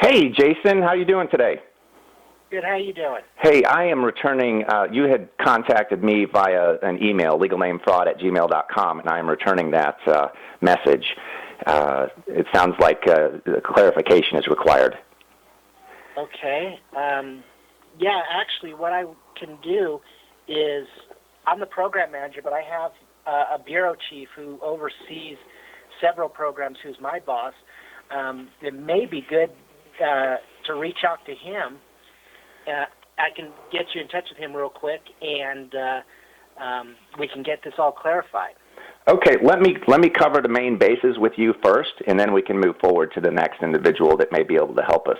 Hey, Jason, how you doing today? Good. How you doing? Hey, I am returning, you had contacted me via an email, legalnamefraud@gmail.com, and I am returning that message. It sounds like clarification is required. Okay. Yeah, actually, what I can do is, I'm the program manager, but I have a bureau chief who oversees several programs who's my boss. It may be good to reach out to him. I can get you in touch with him real quick, and we can get this all clarified. Okay, let me cover the main bases with you first, and then we can move forward to the next individual that may be able to help us.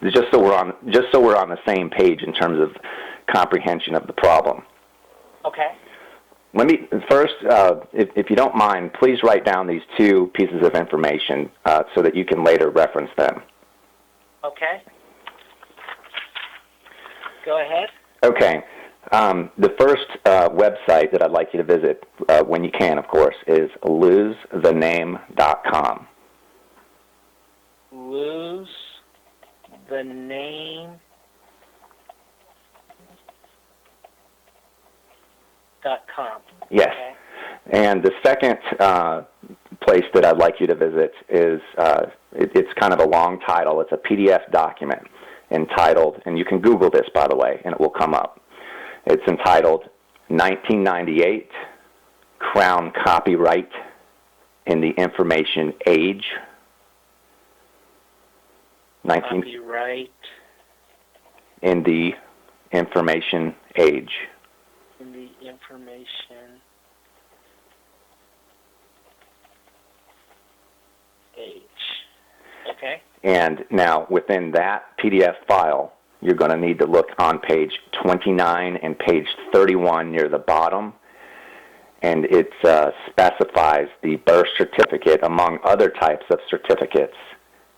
Just so we're on the same page in terms of comprehension of the problem. Okay. Let me first, if you don't mind, please write down these two pieces of information so that you can later reference them. Okay. Go ahead. Okay. The first website that I'd like you to visit, when you can, of course, is losethename.com. losethename.com. Yes. Okay. And the second place that I'd like you to visit is, it's kind of a long title. It's a PDF document entitled, and you can Google this, by the way, and it will come up. It's entitled 1998 Crown Copyright in the Information Age. Copyright in the Information Age. In the Information Age. Okay. And now, within that PDF file, you're going to need to look on page 29 and page 31 near the bottom, and it specifies the birth certificate, among other types of certificates,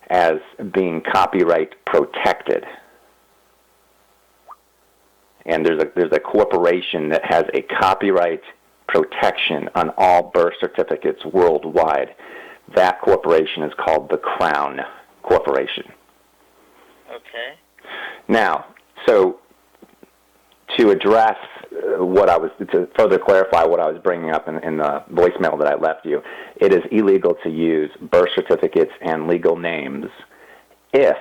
as being copyright protected. And there's a corporation that has a copyright protection on all birth certificates worldwide. That corporation is called the Crown Corporation. Okay. Now, so to address to further clarify what I was bringing up in the voicemail that I left you, it is illegal to use birth certificates and legal names if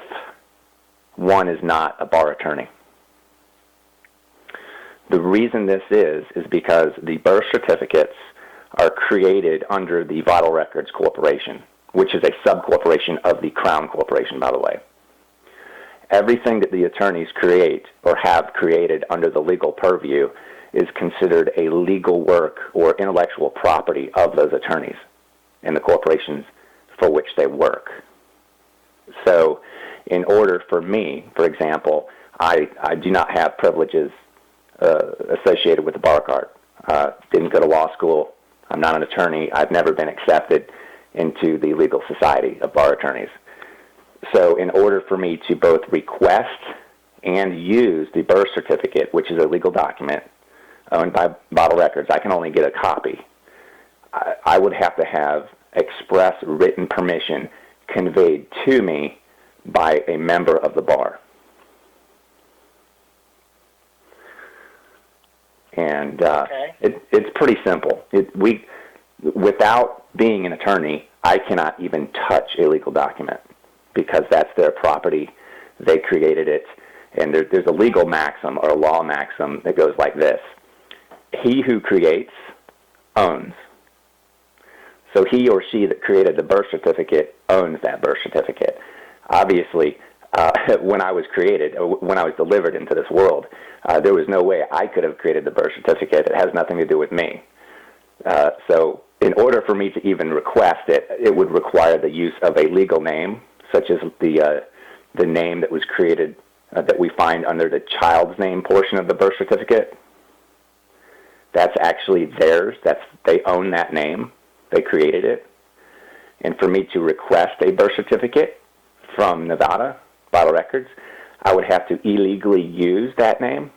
one is not a bar attorney. The reason this is because the birth certificates are created under the Vital Records Corporation, which is a subcorporation of the Crown Corporation, by the way. Everything that the attorneys create or have created under the legal purview is considered a legal work or intellectual property of those attorneys and the corporations for which they work. So in order for me, for example, I do not have privileges associated with the bar card. Didn't go to law school. I'm not an attorney. I've never been accepted into the legal society of bar attorneys. So in order for me to both request and use the birth certificate, which is a legal document owned by Vital Records, I can only get a copy. I would have to have express written permission conveyed to me by a member of the bar. And it's pretty simple. Without being an attorney, I cannot even touch a legal document because that's their property. They created it. And there's a legal maxim or a law maxim that goes like this. He who creates owns. So he or she that created the birth certificate owns that birth certificate. Obviously, when I was delivered into this world, there was no way I could have created the birth certificate. It has nothing to do with me. So in order for me to even request it, it would require the use of a legal name, such as the name that was created, that we find under the child's name portion of the birth certificate. That's actually theirs. They own that name. They created it. And for me to request a birth certificate from Nevada, Vital Records, I would have to illegally use that name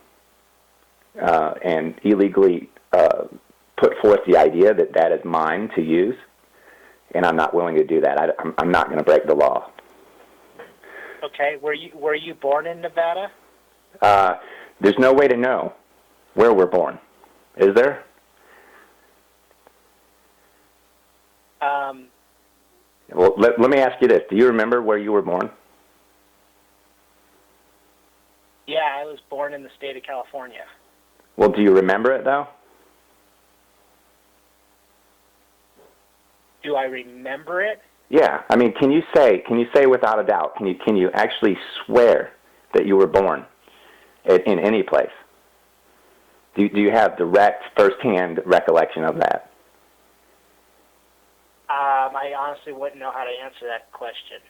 and illegally put forth the idea that that is mine to use, and I'm not willing to do that. I'm not going to break the law. Okay. Were you born in Nevada? There's no way to know where we're born, is there? Well, let me ask you this. Do you remember where you were born? Yeah, I was born in the state of California. Well, do you remember it, though? Do I remember it? Yeah. I mean, can you say without a doubt, can you actually swear that you were born in any place? Do you have direct, firsthand recollection of that? I honestly wouldn't know how to answer that question.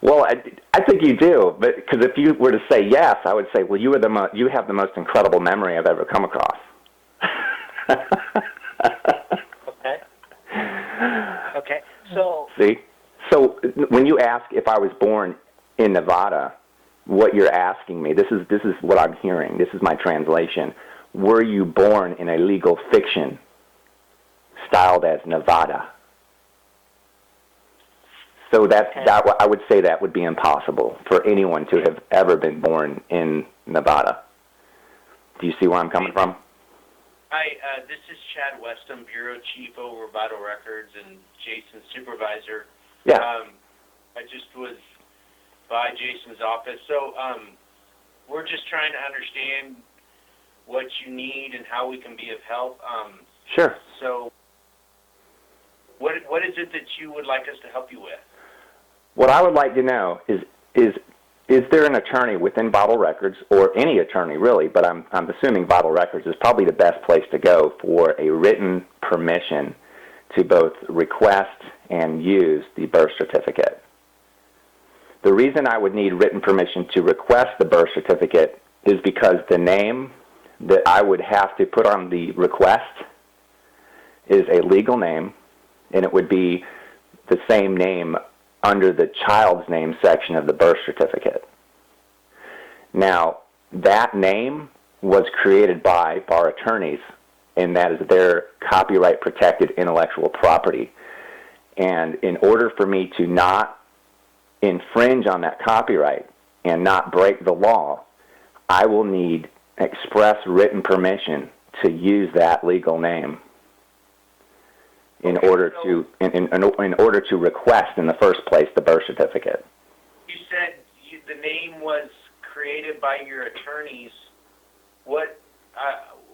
Well, I think you do, but because if you were to say yes, I would say, well, you have the most incredible memory I've ever come across. Okay. Okay. So. See, so when you ask if I was born in Nevada, what you're asking me, this is what I'm hearing. This is my translation. Were you born in a legal fiction styled as Nevada? So I would say that would be impossible for anyone to have ever been born in Nevada. Do you see where I'm coming from? Hi, this is Chad Weston, Bureau Chief over Vital Records and Jason's supervisor. Yeah. I just was by Jason's office. So we're just trying to understand what you need and how we can be of help. Sure. So what is it that you would like us to help you with? What I would like to know is there an attorney within Vital Records, or any attorney really, but I'm assuming Vital Records is probably the best place to go for a written permission to both request and use the birth certificate. The reason I would need written permission to request the birth certificate is because the name that I would have to put on the request is a legal name, and it would be the same name under the child's name section of the birth certificate. Now, that name was created by bar attorneys, and that is their copyright-protected intellectual property. And in order for me to not infringe on that copyright and not break the law, I will need express written permission to use that legal name in order to request in the first place the birth certificate. You said the name was created by your attorneys. What?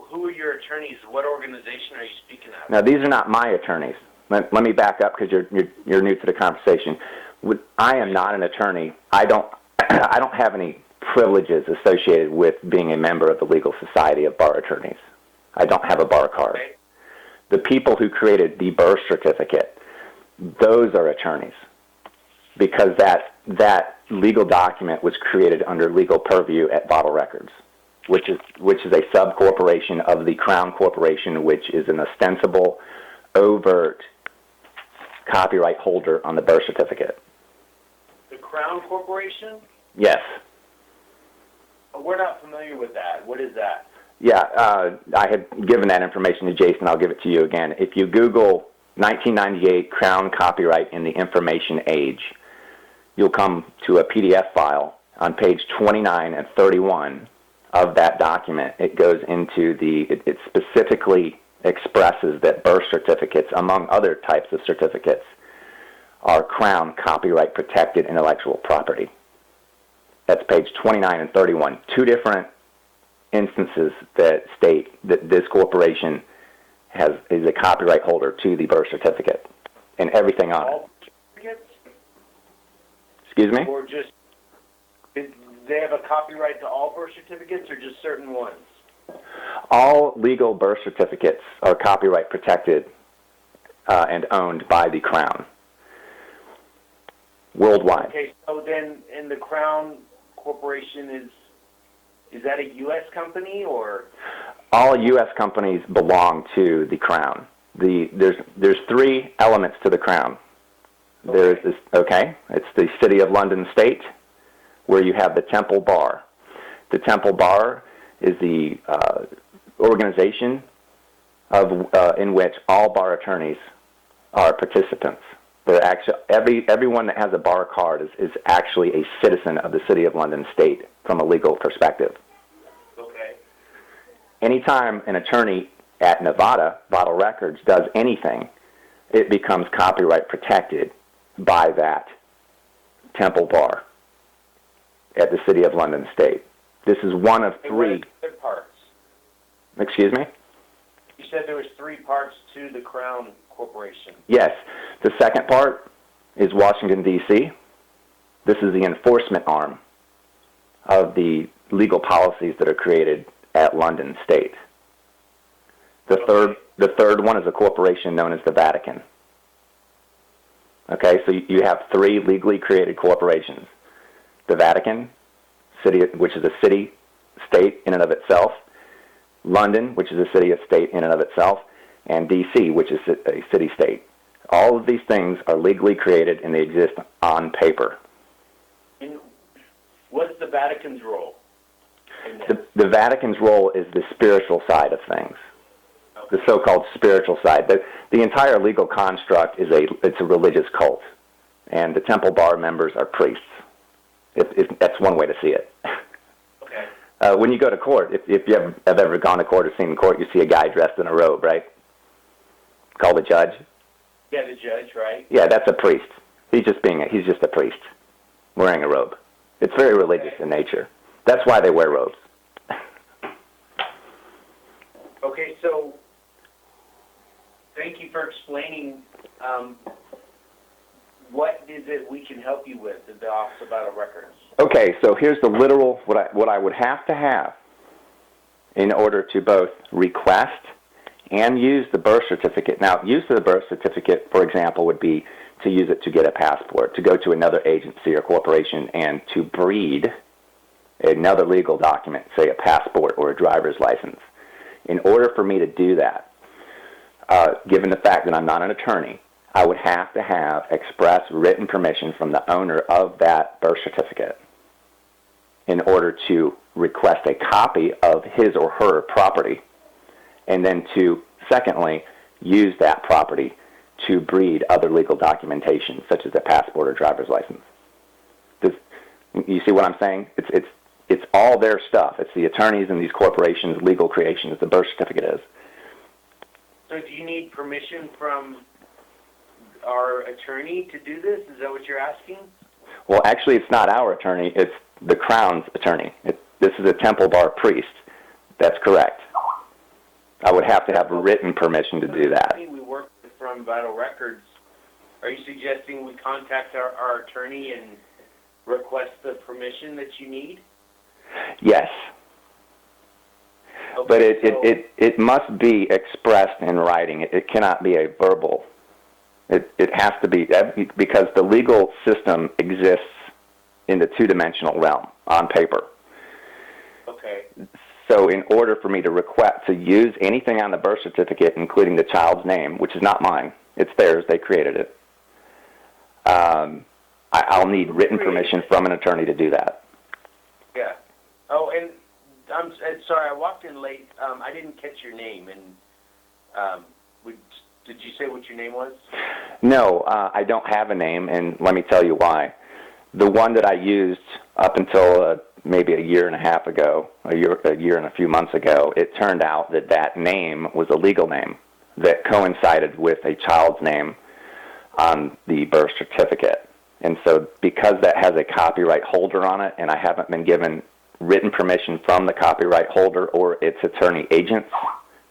Who are your attorneys? What organization are you speaking of? Now, these are not my attorneys. Let me back up because you're new to the conversation. I am not an attorney. I don't have any privileges associated with being a member of the Legal Society of Bar Attorneys. I don't have a bar card. Okay. The people who created the birth certificate, those are attorneys, because that legal document was created under legal purview at Vital Records, which is a subcorporation of the Crown Corporation, which is an ostensible, overt copyright holder on the birth certificate. The Crown Corporation? Yes. We're not familiar with that. What is that? Yeah, I had given that information to Jason. I'll give it to you again. If you Google 1998 Crown Copyright in the Information Age, you'll come to a PDF file on page 29 and 31 of that document. It goes into it specifically expresses that birth certificates, among other types of certificates, are Crown copyright protected intellectual property. That's page 29 and 31. Two different instances that state that this corporation is a copyright holder to the birth certificate and everything on All certificates? Excuse me? Or just, they have a copyright to all birth certificates or just certain ones? All legal birth certificates are copyright protected and owned by the Crown worldwide. Okay, so then in the Crown Corporation is that a U.S. company or? All U.S. companies belong to the Crown. There's three elements to the Crown. Okay. There's this, it's the City of London State, where you have the Temple Bar. The Temple Bar is the organization in which all bar attorneys are participants. They're actually, everyone that has a bar card is actually a citizen of the City of London State from a legal perspective. Okay. Anytime an attorney at Nevada, Vital Records, does anything, it becomes copyright protected by that Temple Bar at the City of London State. This is one of And what are three. the other parts? Excuse me? You said there was 3 parts to the Crown Corporation. Yes. The second part is Washington, D.C. This is the enforcement arm of the legal policies that are created at London State. The third one is a corporation known as the Vatican. Okay, so you have 3 legally created corporations. The Vatican, which is a city-state in and of itself. London, which is a city-state in and of itself. And D.C., which is a city-state. All of these things are legally created and they exist on paper. And what's the Vatican's role in this? The Vatican's role is the spiritual side of things, the so-called spiritual side. The entire legal construct is it's a religious cult, and the Temple Bar members are priests. That's one way to see it. Okay. When you go to court, if you have ever gone to court or seen in court, you see a guy dressed in a robe, right? Called a judge. Yeah, the judge, right? Yeah, that's a priest. He's just a priest wearing a robe. It's very religious in nature. That's why they wear robes. Okay, so thank you for explaining what is it we can help you with at the Office of Vital Records. Okay, so here's the literal, what I would have to have in order to both request and use the birth certificate. Now, use of the birth certificate, for example, would be to use it to get a passport, to go to another agency or corporation and to breed another legal document, say a passport or a driver's license. In order for me to do that, given the fact that I'm not an attorney, I would have to have express written permission from the owner of that birth certificate in order to request a copy of his or her property, and then to, secondly, use that property to breed other legal documentation, such as a passport or driver's license. You see what I'm saying? It's all their stuff. It's the attorneys and these corporations' legal creations, the birth certificate is. So do you need permission from our attorney to do this? Is that what you're asking? Well, actually, it's not our attorney. It's the Crown's attorney. This is a Temple Bar priest. That's correct. I would have to have written permission to do that. We work with from Vital Records. Are you suggesting we contact our attorney and request the permission that you need? Yes. Okay, But so it must be expressed in writing. It cannot be a verbal. It has to be, because the legal system exists in the two-dimensional realm, on paper. Okay. So in order for me to request to use anything on the birth certificate, including the child's name, which is not mine, it's theirs, they created it, I'll need written permission from an attorney to do that. Yeah. Oh, and I'm sorry, I walked in late. I didn't catch your name, and did you say what your name was? No, I don't have a name, and let me tell you why. The one that I used up until maybe a year and a half ago, a year and a few months ago, it turned out that name was a legal name that coincided with a child's name on the birth certificate. And so because that has a copyright holder on it, and I haven't been given written permission from the copyright holder or its attorney agents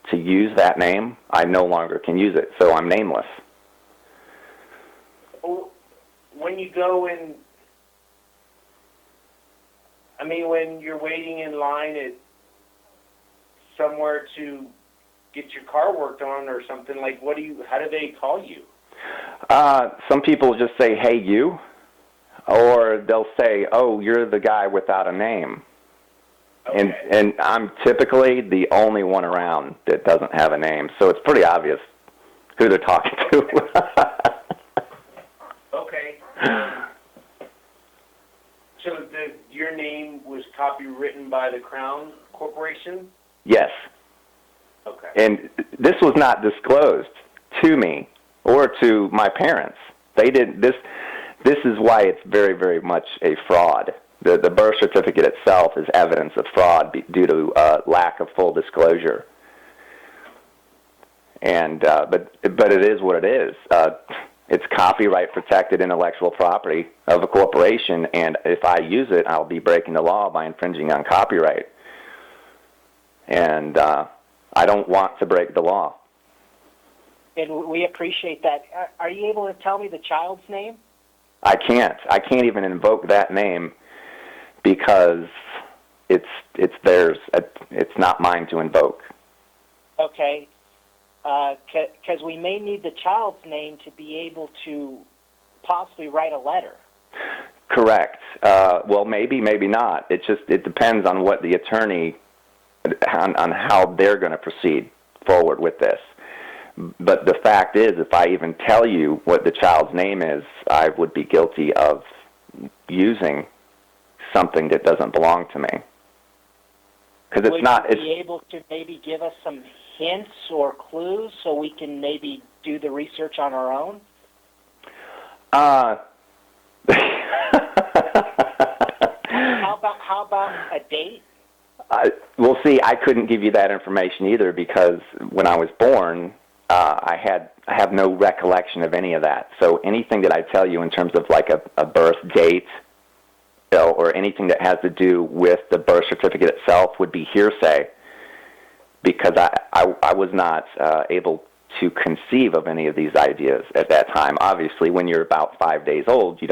to use that name, I no longer can use it, so I'm nameless. When you go in, when you're waiting in line at somewhere to get your car worked on or something, like, how do they call you? Some people just say, "Hey, you," or they'll say, "Oh, you're the guy without a name." Okay. And I'm typically the only one around that doesn't have a name, so it's pretty obvious who they're talking to. Okay. So your name was copywritten by the Crown Corporation? Yes. Okay. And this was not disclosed to me or to my parents They didn't. This is why it's very, very much a fraud. The birth certificate itself is evidence of fraud due to lack of full disclosure. And but it is what it is. It's copyright protected intellectual property of a corporation, and if I use it, I'll be breaking the law by infringing on copyright. And I don't want to break the law. And we appreciate that. Are you able to tell me the child's name? I can't. I can't even invoke that name because it's theirs. It's not mine to invoke. Okay. Because we may need the child's name to be able to possibly write a letter. Correct. Well, maybe, maybe not. It depends on what the attorney, on how they're going to proceed forward with this. But the fact is, if I even tell you what the child's name is, I would be guilty of using something that doesn't belong to me. Because it's not. Would you be able to maybe give us some hints or clues so we can maybe do the research on our own? How about a date? Well, see, I couldn't give you that information either because when I was born, I have no recollection of any of that. So anything that I tell you in terms of like a birth date, or anything that has to do with the birth certificate itself would be hearsay, because I was not able to conceive of any of these ideas at that time. Obviously, when you're about 5 days old, you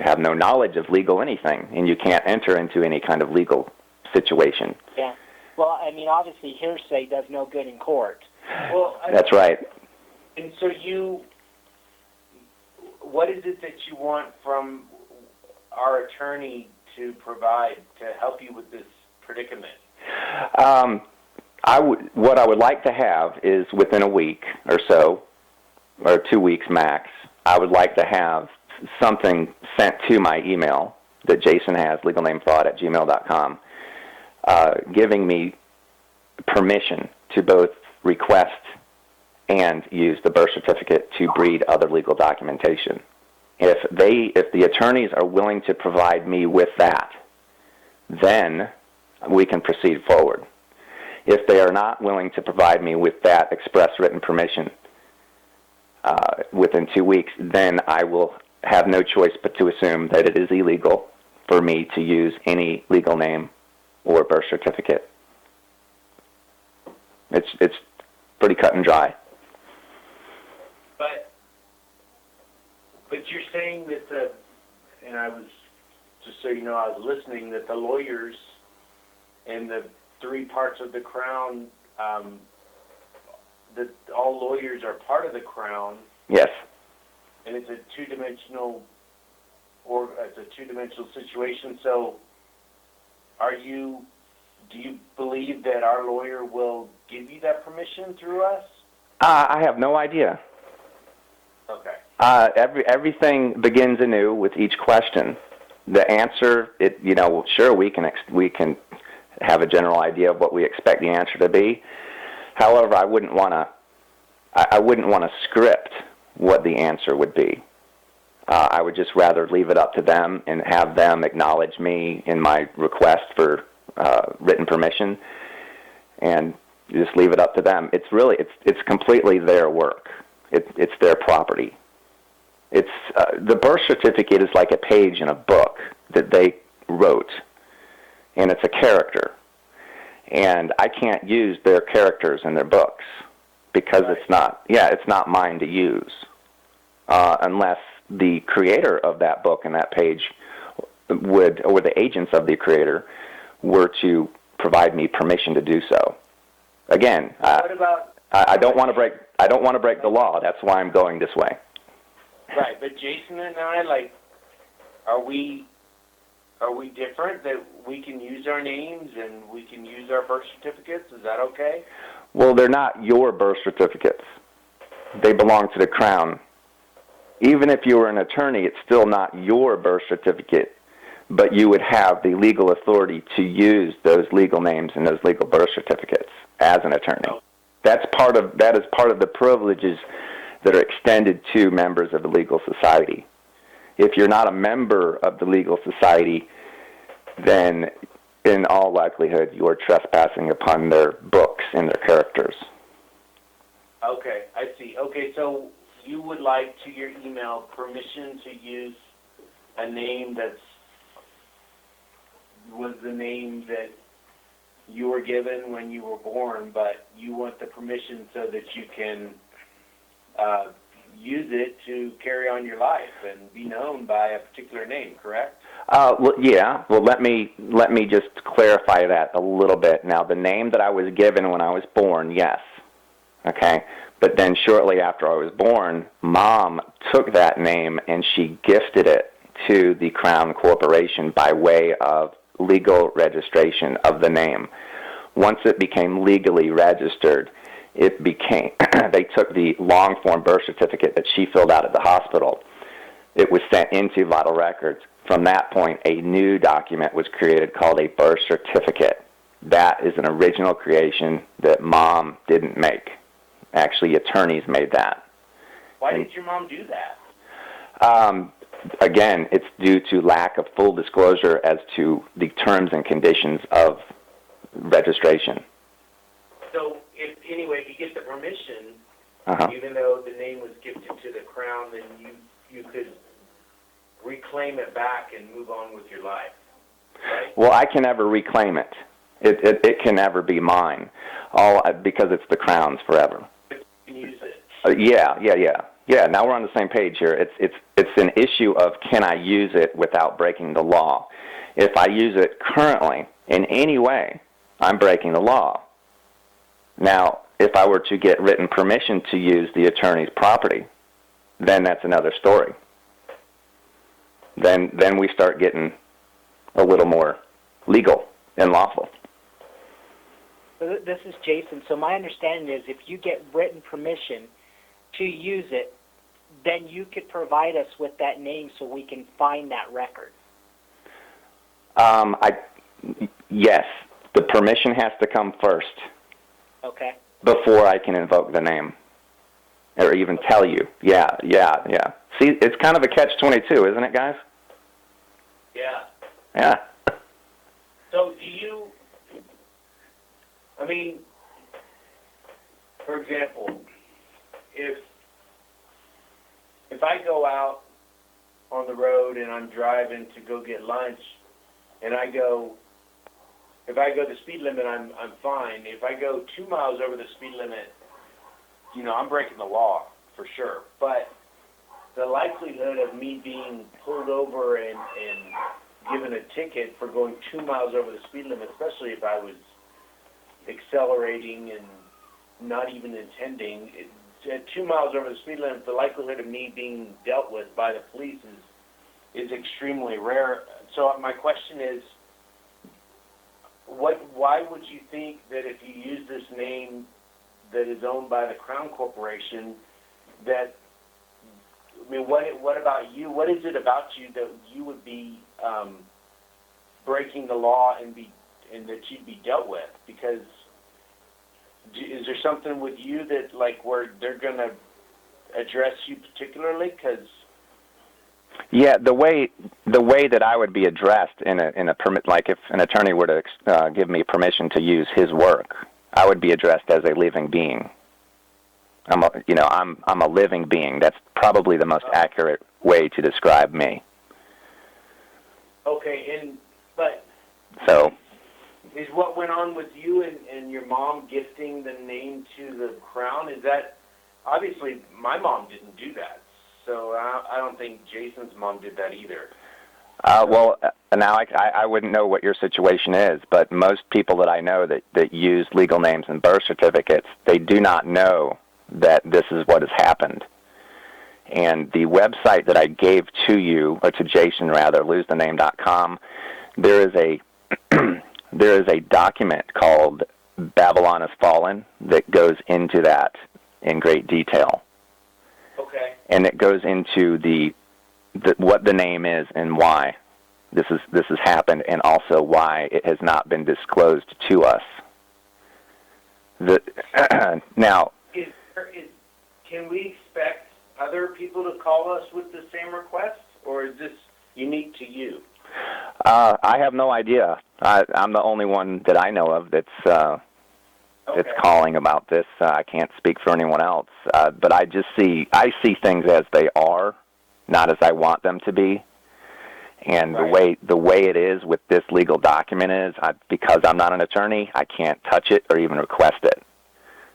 have no knowledge of legal anything, and you can't enter into any kind of legal situation. Yeah. Well, I mean, obviously, hearsay does no good in court. Well, That's right. And so what is it that you want from our attorney to provide to help you with this predicament? What I would like to have is within a week or so, or 2 weeks max, I would like to have something sent to my email that Jason has, legalnamefraud@gmail.com, giving me permission to both request and use the birth certificate to breed other legal documentation. If the attorneys are willing to provide me with that, then we can proceed forward. If they are not willing to provide me with that express written permission within 2 weeks, then I will have no choice but to assume that it is illegal for me to use any legal name or birth certificate. It's pretty cut and dry. But you're saying that and I was, just so you know, I was listening, that the lawyers and the three parts of the Crown, that all lawyers are part of the Crown. Yes. And it's a two-dimensional situation. So, do you believe that our lawyer will give you that permission through us? I have no idea. Okay. Everything begins anew with each question. The answer, sure, we can have a general idea of what we expect the answer to be. However, I wouldn't want to script what the answer would be. I would just rather leave it up to them and have them acknowledge me in my request for written permission, and just leave it up to them. It's completely their work. It's their property. It's the birth certificate is like a page in a book that they wrote, and it's a character. And I can't use their characters in their books because it's not mine to use, unless the creator of that book and that page or the agents of the creator were to provide me permission to do so. Again, I don't want to break the law. That's why I'm going this way. Right, but Jason and I, are we different, that we can use our names and we can use our birth certificates? Is that okay? Well, they're not your birth certificates. They belong to the Crown. Even if you were an attorney, it's still not your birth certificate, but you would have the legal authority to use those legal names and those legal birth certificates as an attorney. Oh. That is part of the privileges that are extended to members of the legal society. If you're not a member of the legal society, then in all likelihood you're trespassing upon their books and their characters. Okay, I see. Okay, so you would like to your email permission to use a name was the name that you were given when you were born, but you want the permission so that you can use it to carry on your life and be known by a particular name, correct? Well, yeah. Well, let me just clarify that a little bit. Now, the name that I was given when I was born, yes. Okay? But then shortly after I was born, Mom took that name and she gifted it to the Crown Corporation by way of legal registration of the name. Once it became legally registered, it became, they took the long form birth certificate that she filled out at the hospital. It was sent into Vital Records. From that point, a new document was created called a birth certificate. That is an original creation that Mom didn't make. Actually, attorneys made that. Why did your mom do that? Again, it's due to lack of full disclosure as to the terms and conditions of registration. So, if you get the permission, Uh-huh. even though the name was gifted to the Crown, then you could reclaim it back and move on with your life, right? Well, I can never reclaim it. It can never be mine, because it's the Crown's forever. You can use it. Yeah. Now we're on the same page here. It's an issue of can I use it without breaking the law. If I use it currently in any way, I'm breaking the law. Now, if I were to get written permission to use the attorney's property, then that's another story. Then we start getting a little more legal and lawful. So this is Jason. So my understanding is if you get written permission to use it, then you could provide us with that name so we can find that record. Yes, the permission has to come first Okay. before I can invoke the name or even tell you. Yeah. See, it's kind of a catch-22, isn't it, guys? Yeah. Yeah. So for example, if I go out on the road and I'm driving to go get lunch, and if I go the speed limit, I'm fine. If I go 2 miles over the speed limit, I'm breaking the law for sure. But the likelihood of me being pulled over and given a ticket for going 2 miles over the speed limit, especially if I was accelerating and not even intending, at 2 miles over the speed limit, the likelihood of me being dealt with by the police is extremely rare. So my question is, why would you think that if you use this name that is owned by the Crown Corporation, what about you? What is it about you that you would be breaking the law and that you'd be dealt with? Because is there something with you that where they're going to address you particularly? Because Yeah, the way that I would be addressed in a permit, like if an attorney were to give me permission to use his work, I would be addressed as a living being. I'm a living being. That's probably the most accurate way to describe me. Okay, but So is what went on with you and your mom gifting the name to the Crown, is that, obviously my mom didn't do that, so I don't think Jason's mom did that either. Well, now I wouldn't know what your situation is, but most people that I know that use legal names and birth certificates, they do not know that this is what has happened. And the website that I gave to you, or to Jason rather, losethename.com, there is a document called Babylon Has Fallen that goes into that in great detail. Okay. And it goes into what the name is and why this has happened, and also why it has not been disclosed to us. Now, can we expect other people to call us with the same request, or is this unique to you? I have no idea. I'm the only one that I know of that's calling about this. I can't speak for anyone else, but I see things as they are, not as I want them to be. And Right. the way it is with this legal document is, because I'm not an attorney, I can't touch it or even request it.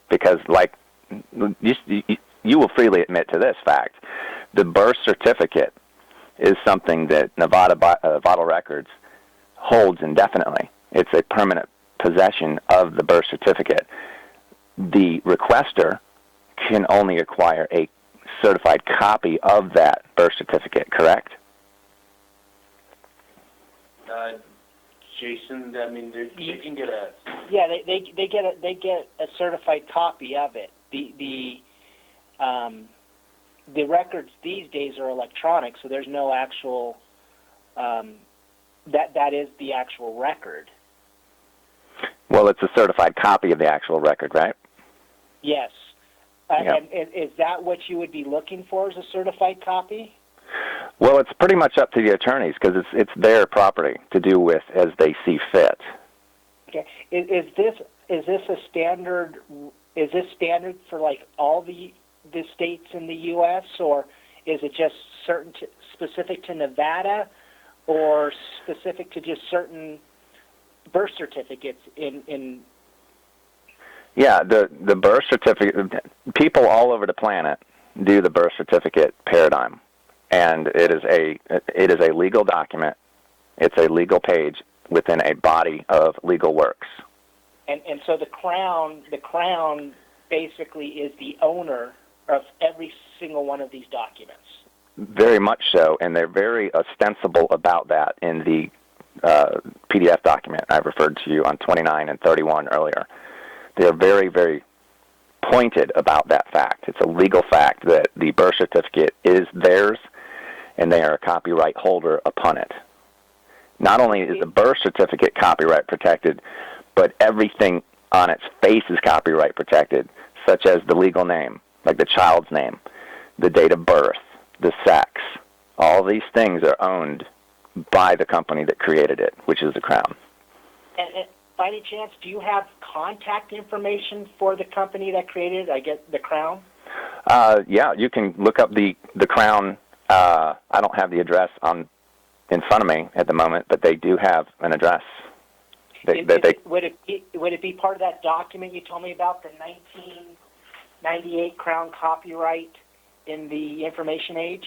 Because, like, you will freely admit to this fact, the birth certificate is something that Nevada Vital Records holds indefinitely. It's a permanent possession of the birth certificate. The requester can only acquire a certified copy of that birth certificate, correct? Jason, I mean, they can get a... Yeah, they get a certified copy of it. The records these days are electronic, so there's no actual that is the actual record. Well, it's a certified copy of the actual record, right? Yes. Yep. And is that what you would be looking for, as a certified copy? Well, it's pretty much up to the attorneys because it's their property to do with as they see fit. Okay. Is this a standard? Is this standard for like all the states in the U.S., or is it just specific to Nevada, or specific to just certain birth certificates in? Yeah, the birth certificate. People all over the planet do the birth certificate paradigm, and it is a legal document. It's a legal page within a body of legal works. And so the crown basically is the owner of every single one of these documents. Very much so, and they're very ostensible about that in the PDF document I referred to you on 29 and 31 earlier. They're very, very pointed about that fact. It's a legal fact that the birth certificate is theirs, and they are a copyright holder upon it. Not only is the birth certificate copyright protected, but everything on its face is copyright protected, such as the legal name, like the child's name, the date of birth, the sex. All these things are owned by the company that created it, which is the Crown. And by any chance, do you have contact information for the company that created it? I get the Crown? Yeah, you can look up the Crown. I don't have the address in front of me at the moment, but they do have an address. Would it be part of that document you told me about, the 1998 Crown copyright in the information age?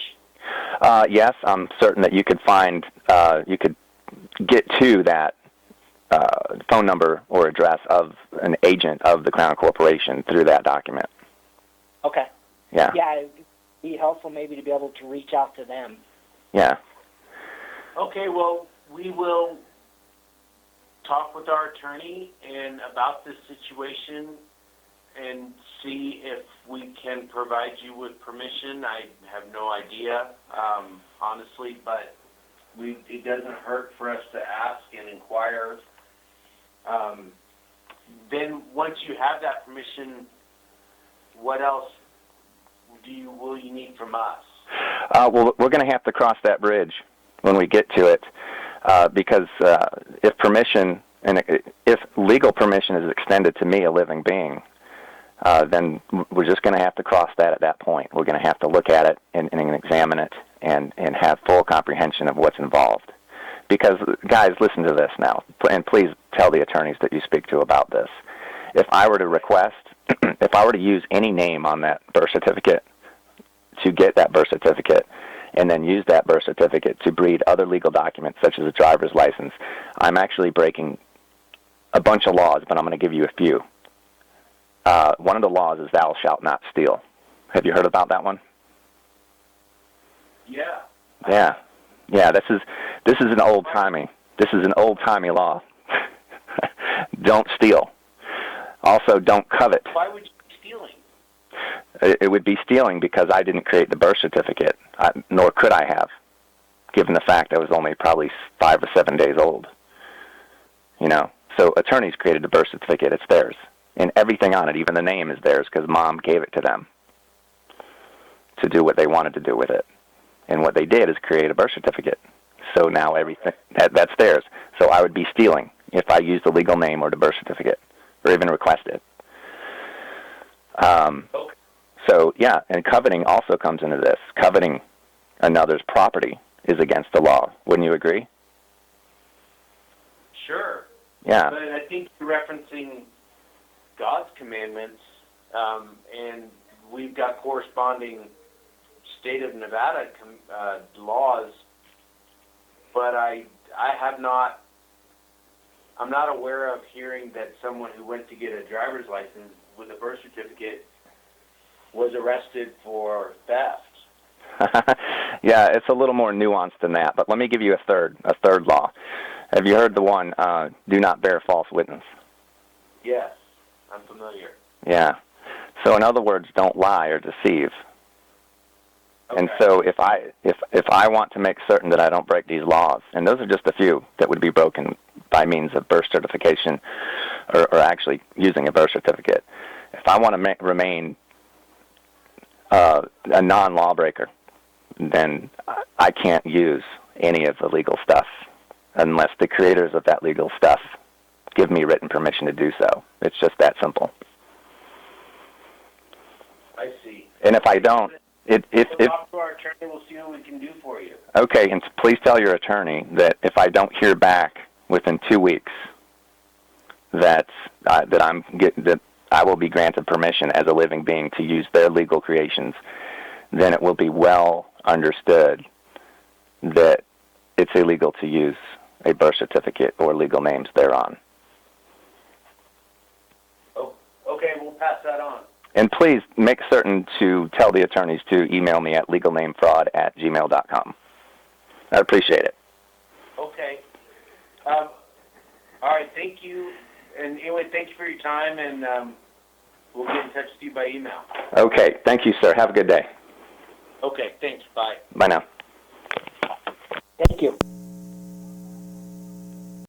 Yes, I'm certain that you could you could get to that phone number or address of an agent of the Crown Corporation through that document. Okay. Yeah. Yeah, it'd be helpful maybe to be able to reach out to them. Yeah. Okay, well, we will talk with our attorney and about this situation and see if we can provide you with permission. I have no idea, honestly, but it doesn't hurt for us to ask and inquire. Then once you have that permission, what else will you need from us? Well, we're going to have to cross that bridge when we get to it, because if permission and if legal permission is extended to me, a living being, then we're just going to have to cross that at that point. We're going to have to look at it and examine it and have full comprehension of what's involved. Because, guys, listen to this now, and please tell the attorneys that you speak to about this. If I were to request, if I were to use any name on that birth certificate to get that birth certificate, and then use that birth certificate to breed other legal documents, such as a driver's license, I'm actually breaking a bunch of laws, but I'm going to give you a few. One of the laws is thou shalt not steal. Have you heard about that one? Yeah. Yeah. Yeah, this is an old-timey law. Don't steal. Also, don't covet. Why would you be stealing? It would be stealing because I didn't create the birth certificate, nor could I have, given the fact I was only probably 5 or 7 days old. You know, so attorneys created the birth certificate. It's theirs. And everything on it, even the name, is theirs because Mom gave it to them. to do what they wanted to do with it. And what they did is create a birth certificate. So now everything, that's theirs. So I would be stealing if I used the legal name or the birth certificate, or even request it. Okay. So, yeah, and coveting also comes into this. Coveting another's property is against the law. Wouldn't you agree? Sure. Yeah. But I think you're referencing God's commandments, and we've got corresponding state of Nevada laws, but I'm not aware of hearing that someone who went to get a driver's license with a birth certificate was arrested for theft. Yeah, it's a little more nuanced than that, but let me give you a third law. Have you heard the one, do not bear false witness? Yes, I'm familiar. Yeah. So in other words, don't lie or deceive. Okay. And so if I want to make certain that I don't break these laws, and those are just a few that would be broken by means of birth certification or actually using a birth certificate, if I want to remain a non-lawbreaker, then I can't use any of the legal stuff unless the creators of that legal stuff give me written permission to do so. It's just that simple. I see. And if I don't, We'll talk to our attorney. We'll see what we can do for you. okay, and please tell your attorney that if I don't hear back within 2 weeks, that I will be granted permission as a living being to use their legal creations. Then it will be well understood that it's illegal to use a birth certificate or legal names thereon. Oh, okay, we'll pass that on. And please make certain to tell the attorneys to email me at legalnamefraud@gmail.com. I appreciate it. Okay. All right, thank you. And anyway, thank you for your time, and we'll get in touch with you by email. Okay, thank you, sir. Have a good day. Okay, thanks. Bye. Bye now. Thank you.